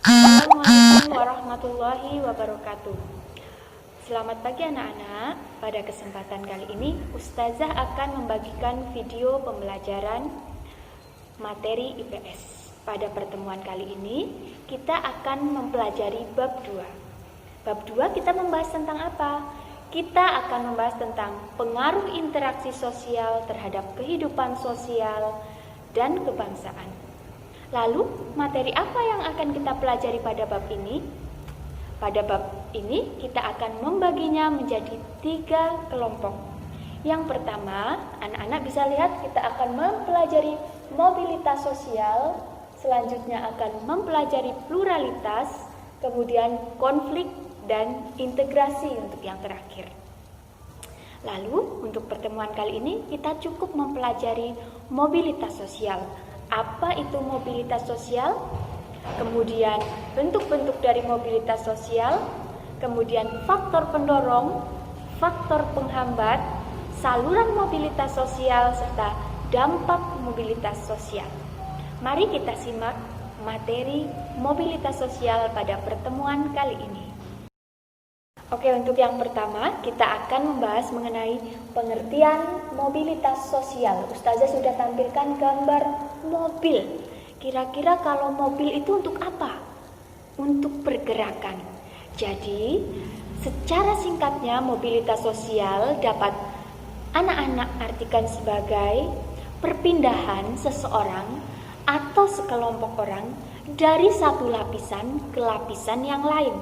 Assalamualaikum warahmatullahi wabarakatuh. Selamat pagi anak-anak. Pada kesempatan kali ini, Ustazah akan membagikan video pembelajaran materi IPS. Pada pertemuan kali ini, kita akan mempelajari bab 2. Bab 2 kita membahas tentang apa? Kita akan membahas tentang pengaruh interaksi sosial terhadap kehidupan sosial dan kebangsaan. Lalu, materi apa yang akan kita pelajari pada bab ini? Pada bab ini, kita akan membaginya menjadi 3 kelompok. Yang pertama, anak-anak bisa lihat kita akan mempelajari mobilitas sosial, selanjutnya akan mempelajari pluralitas, kemudian konflik dan integrasi untuk yang terakhir. Lalu, untuk pertemuan kali ini, kita cukup mempelajari mobilitas sosial. Apa itu mobilitas sosial? Kemudian bentuk-bentuk dari mobilitas sosial, kemudian faktor pendorong, faktor penghambat, saluran mobilitas sosial, serta dampak mobilitas sosial. Mari kita simak materi mobilitas sosial pada pertemuan kali ini. Oke, untuk yang pertama kita akan membahas mengenai pengertian mobilitas sosial. Ustazah sudah tampilkan gambar mobil. Kira-kira kalau mobil itu untuk apa? Untuk pergerakan. Jadi, secara singkatnya mobilitas sosial dapat anak-anak artikan sebagai perpindahan seseorang atau sekelompok orang dari satu lapisan ke lapisan yang lain.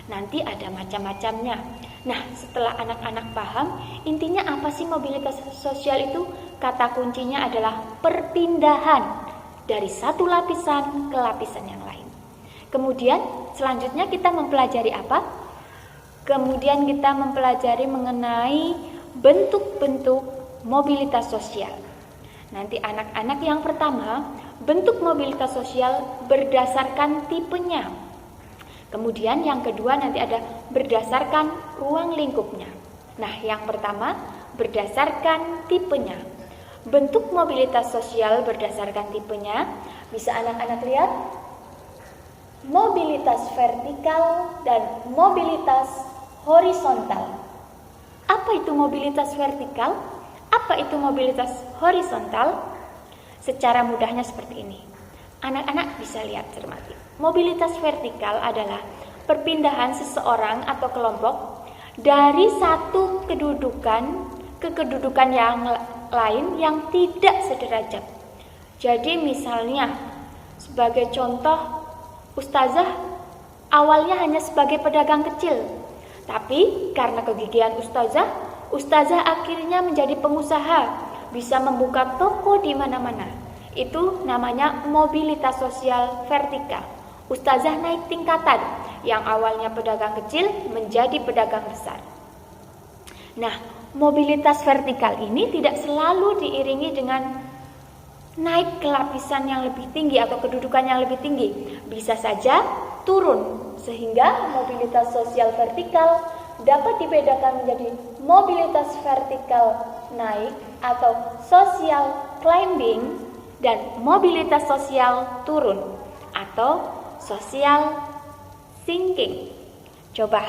Nanti ada macam-macamnya. Nah, setelah anak-anak paham, intinya apa sih mobilitas sosial itu? Kata kuncinya adalah perpindahan dari satu lapisan ke lapisan yang lain. Kemudian, selanjutnya kita mempelajari apa? Kemudian kita mempelajari mengenai bentuk-bentuk mobilitas sosial. Nanti anak-anak yang pertama, bentuk mobilitas sosial berdasarkan tipenya. Kemudian yang kedua nanti ada berdasarkan ruang lingkupnya. Nah, yang pertama berdasarkan tipenya. Bentuk mobilitas sosial berdasarkan tipenya bisa anak-anak lihat. Mobilitas vertikal dan mobilitas horizontal. Apa itu mobilitas vertikal? Apa itu mobilitas horizontal? Secara mudahnya seperti ini. Anak-anak bisa lihat cermati. Mobilitas vertikal adalah perpindahan seseorang atau kelompok dari satu kedudukan ke kedudukan yang lain yang tidak sederajat. Jadi misalnya, sebagai contoh, Ustazah awalnya hanya sebagai pedagang kecil. Tapi karena kegigihan Ustazah akhirnya menjadi pengusaha, bisa membuka toko di mana-mana. Itu namanya mobilitas sosial vertikal. Ustazah naik tingkatan, yang awalnya pedagang kecil menjadi pedagang besar. Nah, mobilitas vertikal ini tidak selalu diiringi dengan naik ke lapisan yang lebih tinggi atau kedudukan yang lebih tinggi. Bisa saja turun, sehingga mobilitas sosial vertikal dapat dibedakan menjadi mobilitas vertikal naik atau social climbing dan mobilitas sosial turun atau social sinking. Coba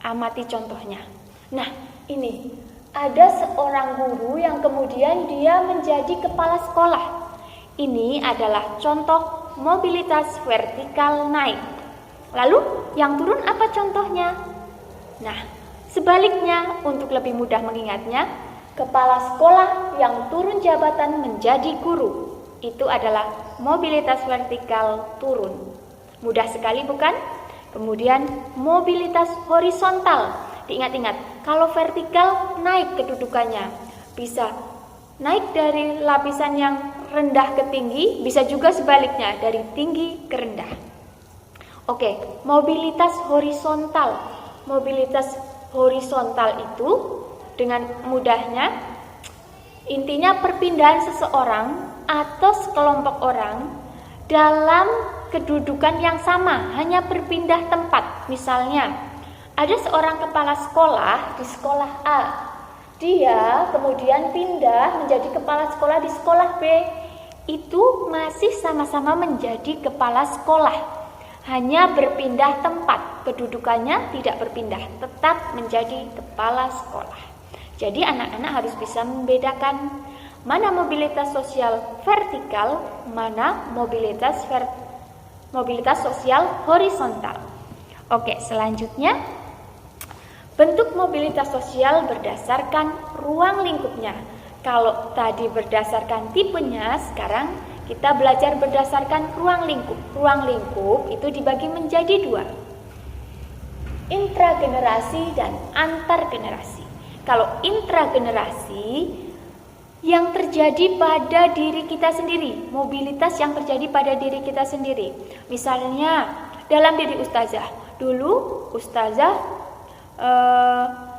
amati contohnya. Nah, ini ada seorang guru yang kemudian dia menjadi kepala sekolah. Ini adalah contoh mobilitas vertikal naik. Lalu yang turun apa contohnya? Nah, sebaliknya untuk lebih mudah mengingatnya, kepala sekolah yang turun jabatan menjadi guru. Itu adalah mobilitas vertikal turun. Mudah sekali bukan? Kemudian mobilitas horizontal. Diingat-ingat, kalau vertikal naik kedudukannya. Bisa naik dari lapisan yang rendah ke tinggi, bisa juga sebaliknya dari tinggi ke rendah. Oke, mobilitas horizontal. Mobilitas horizontal itu dengan mudahnya intinya perpindahan seseorang atau sekelompok orang dalam kedudukan yang sama, hanya berpindah tempat. Misalnya, ada seorang kepala sekolah di sekolah A. Dia kemudian pindah menjadi kepala sekolah di sekolah B. Itu masih sama-sama menjadi kepala sekolah. hanya berpindah tempat, kedudukannya tidak berpindah, tetap menjadi kepala sekolah. Jadi anak-anak harus bisa membedakan mana mobilitas sosial vertikal, mana mobilitas sosial horizontal. Oke, selanjutnya bentuk mobilitas sosial berdasarkan ruang lingkupnya. Kalau tadi berdasarkan tipenya, sekarang kita belajar berdasarkan ruang lingkup. Ruang lingkup itu dibagi menjadi dua, intragenerasi dan antargenerasi. Kalau intragenerasi, yang terjadi pada diri kita sendiri, mobilitas yang terjadi pada diri kita sendiri. Misalnya dalam diri ustazah, dulu ustazah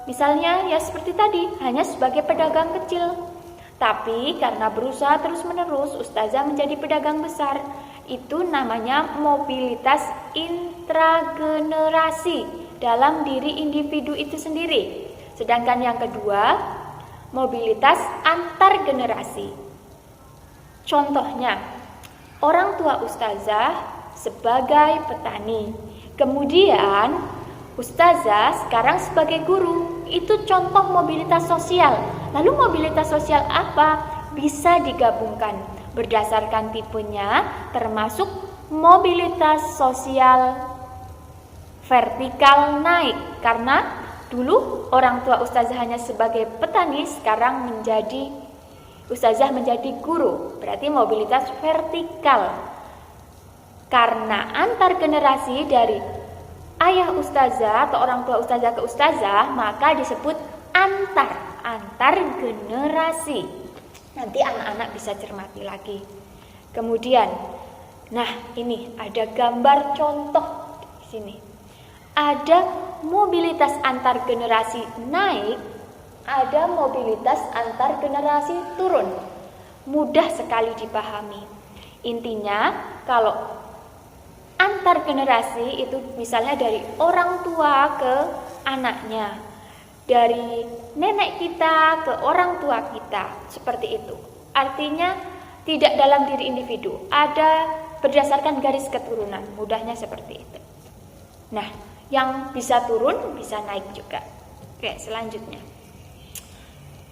misalnya ya seperti tadi, hanya sebagai pedagang kecil. Tapi karena berusaha terus-menerus, ustazah menjadi pedagang besar. Itu namanya mobilitas intragenerasi dalam diri individu itu sendiri. Sedangkan yang kedua, mobilitas antargenerasi. Contohnya, orang tua ustazah sebagai petani. Kemudian, ustazah sekarang sebagai guru. Itu contoh mobilitas sosial. Lalu mobilitas sosial apa? Bisa digabungkan berdasarkan tipenya, termasuk mobilitas sosial vertikal naik. Karena dulu orang tua ustazah hanya sebagai petani, sekarang ustazah menjadi guru. Berarti mobilitas vertikal. Karena antar generasi dari ayah ustazah atau orang tua ustazah ke ustazah, maka disebut antar generasi. Nanti anak-anak bisa cermati lagi. Kemudian, nah ini ada gambar contoh di sini. Ada mobilitas antar generasi naik, ada mobilitas antar generasi turun. Mudah sekali dipahami. Intinya, kalau antar generasi itu misalnya dari orang tua ke anaknya, dari nenek kita ke orang tua kita, seperti itu. Artinya tidak dalam diri individu, ada berdasarkan garis keturunan, mudahnya seperti itu. Nah, yang bisa turun bisa naik juga. Oke, selanjutnya.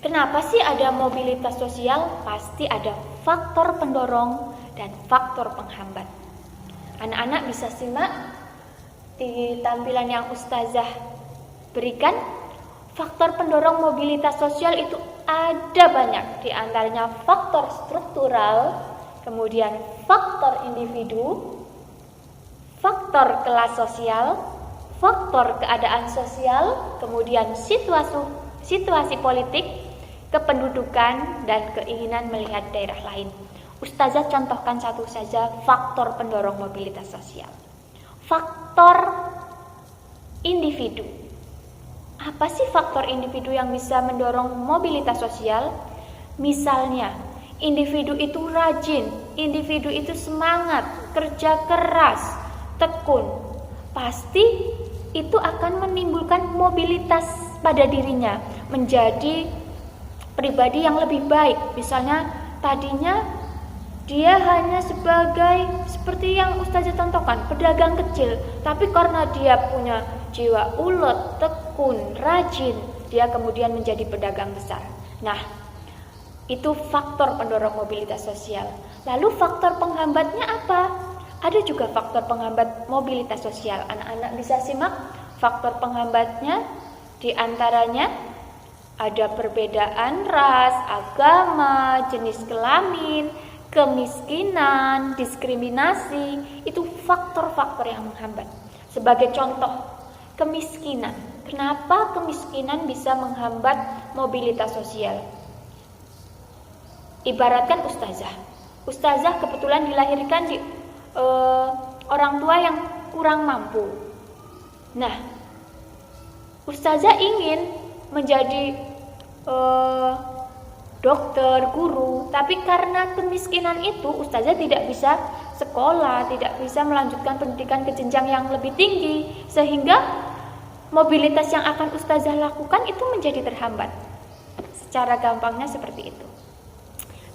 Kenapa sih ada mobilitas sosial? Pasti ada faktor pendorong dan faktor penghambat. Anak-anak bisa simak di tampilan yang ustazah berikan. Faktor pendorong mobilitas sosial itu ada banyak. Di antaranya faktor struktural, kemudian faktor individu, faktor kelas sosial, faktor keadaan sosial, kemudian situasi politik, kependudukan, dan keinginan melihat daerah lain. Ustazah contohkan satu saja faktor pendorong mobilitas sosial. Faktor individu. Apa sih faktor individu yang bisa mendorong mobilitas sosial? Misalnya, individu itu rajin, individu itu semangat, kerja keras, tekun. Pasti itu akan menimbulkan mobilitas pada dirinya, menjadi pribadi yang lebih baik. Misalnya, tadinya dia hanya seperti yang ustazah contohkan, pedagang kecil. Tapi karena dia punya jiwa ulet, tekun, rajin, dia kemudian menjadi pedagang besar. Nah, itu faktor pendorong mobilitas sosial. Lalu faktor penghambatnya apa? Ada juga faktor penghambat mobilitas sosial. Anak-anak bisa simak faktor penghambatnya, di antaranya ada perbedaan ras, agama, jenis kelamin, kemiskinan, diskriminasi. Itu faktor-faktor yang menghambat. Sebagai contoh, kemiskinan. Kenapa kemiskinan bisa menghambat mobilitas sosial? Ibaratkan ustazah kebetulan dilahirkan di orang tua yang kurang mampu. Nah, ustazah ingin menjadi dokter, guru, tapi karena kemiskinan itu ustazah tidak bisa sekolah, tidak bisa melanjutkan pendidikan ke jenjang yang lebih tinggi, sehingga mobilitas yang akan ustazah lakukan itu menjadi terhambat. Secara gampangnya seperti itu.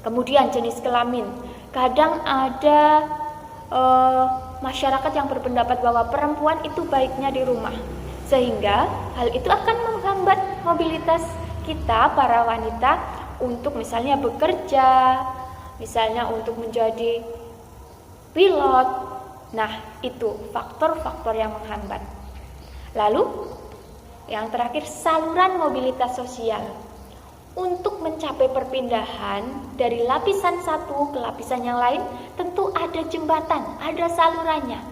Kemudian jenis kelamin, kadang ada masyarakat yang berpendapat bahwa perempuan itu baiknya di rumah. Sehingga hal itu akan menghambat mobilitas kita para wanita untuk misalnya bekerja, misalnya untuk menjadi pilot. Nah, itu faktor-faktor yang menghambat. Lalu, yang terakhir, saluran mobilitas sosial. Untuk mencapai perpindahan dari lapisan satu ke lapisan yang lain, tentu ada jembatan, ada salurannya.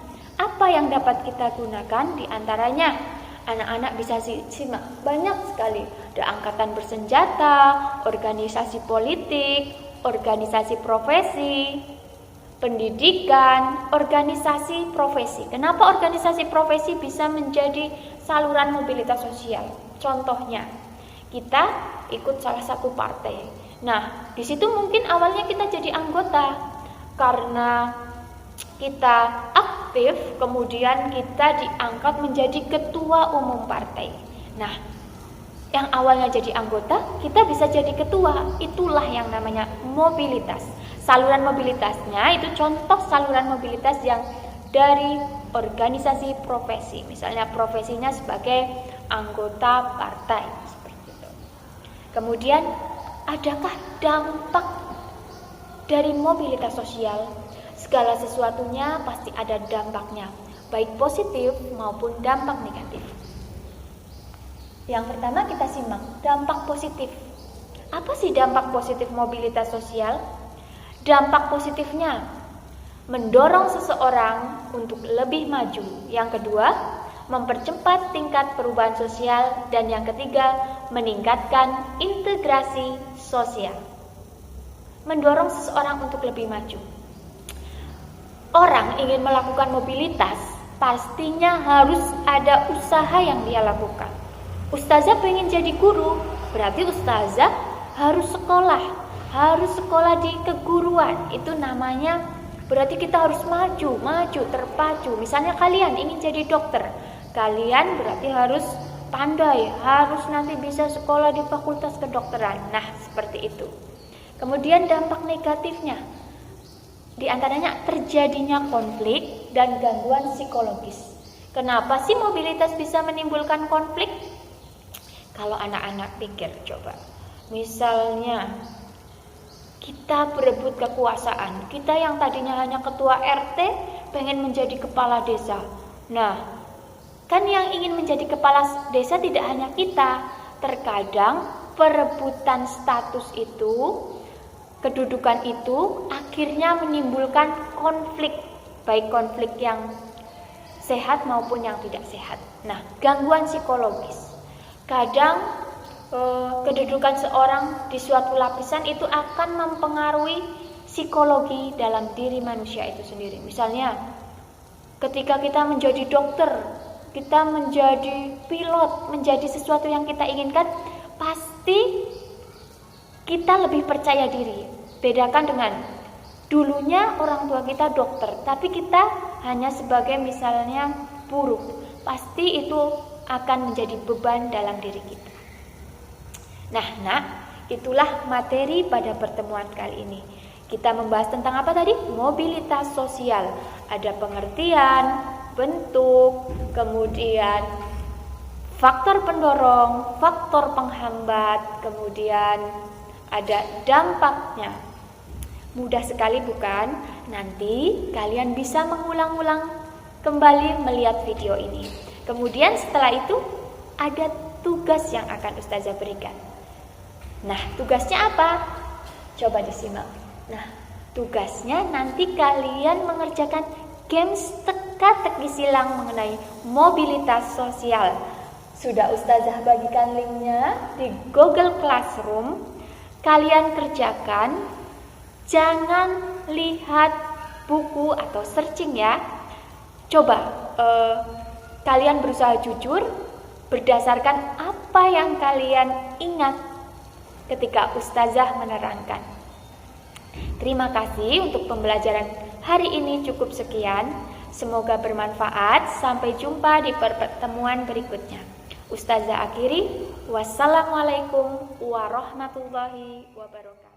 Apa yang dapat kita gunakan? Di antaranya, anak-anak bisa simak, banyak sekali. Ada angkatan bersenjata, organisasi politik, organisasi profesi, pendidikan, organisasi profesi. Kenapa organisasi profesi bisa menjadi saluran mobilitas sosial? Contohnya, kita ikut salah satu partai. Nah, di situ mungkin awalnya kita jadi anggota karena kita aktif, kemudian kita diangkat menjadi ketua umum partai. Nah, yang awalnya jadi anggota, kita bisa jadi ketua. Itulah yang namanya mobilitas. Saluran mobilitasnya itu contoh saluran mobilitas yang dari organisasi profesi. Misalnya profesinya sebagai anggota partai. Seperti itu. Kemudian, adakah dampak dari mobilitas sosial? Segala sesuatunya pasti ada dampaknya, baik positif maupun dampak negatif. Yang pertama kita simak, dampak positif. Apa sih dampak positif mobilitas sosial? Dampak positifnya, mendorong seseorang untuk lebih maju. Yang kedua, mempercepat tingkat perubahan sosial. Dan yang ketiga, meningkatkan integrasi sosial. Mendorong seseorang untuk lebih maju. Orang ingin melakukan mobilitas, pastinya harus ada usaha yang dia lakukan. Ustazah pengen jadi guru, berarti ustazah harus sekolah di keguruan. Itu namanya berarti kita harus maju, terpacu. Misalnya kalian ingin jadi dokter, kalian berarti harus pandai, harus nanti bisa sekolah di fakultas kedokteran. Nah, seperti itu. Kemudian dampak negatifnya, di antaranya terjadinya konflik dan gangguan psikologis. Kenapa sih mobilitas bisa menimbulkan konflik? Kalau anak-anak pikir coba, misalnya kita berebut kekuasaan, kita yang tadinya hanya ketua RT pengen menjadi kepala desa. Nah, kan yang ingin menjadi kepala desa tidak hanya kita. Terkadang perebutan status itu, kedudukan itu akhirnya menimbulkan konflik, baik konflik yang sehat maupun yang tidak sehat. Nah, gangguan psikologis. Kadang kedudukan seorang di suatu lapisan itu akan mempengaruhi psikologi dalam diri manusia itu sendiri. Misalnya, ketika kita menjadi dokter, kita menjadi pilot, menjadi sesuatu yang kita inginkan, pasti kita lebih percaya diri. Bedakan dengan dulunya orang tua kita dokter, tapi kita hanya sebagai misalnya buruh. Pasti itu akan menjadi beban dalam diri kita. Nah, itulah materi pada pertemuan kali ini. Kita membahas tentang apa tadi? Mobilitas sosial. Ada pengertian, bentuk, kemudian faktor pendorong, faktor penghambat, kemudian ada dampaknya. Mudah sekali bukan? Nanti kalian bisa mengulang-ulang kembali melihat video ini. Kemudian setelah itu ada tugas yang akan Ustazah berikan. Nah, tugasnya apa? Coba disimak. Nah, tugasnya nanti kalian mengerjakan games teka-teki silang mengenai mobilitas sosial. Sudah Ustazah bagikan linknya di Google Classroom. Kalian kerjakan, jangan lihat buku atau searching ya. Coba kalian berusaha jujur berdasarkan apa yang kalian ingat ketika Ustazah menerangkan. Terima kasih untuk pembelajaran hari ini, cukup sekian. Semoga bermanfaat. Sampai jumpa di pertemuan berikutnya. Ustazah akhiri. Wassalamualaikum warahmatullahi wabarakatuh.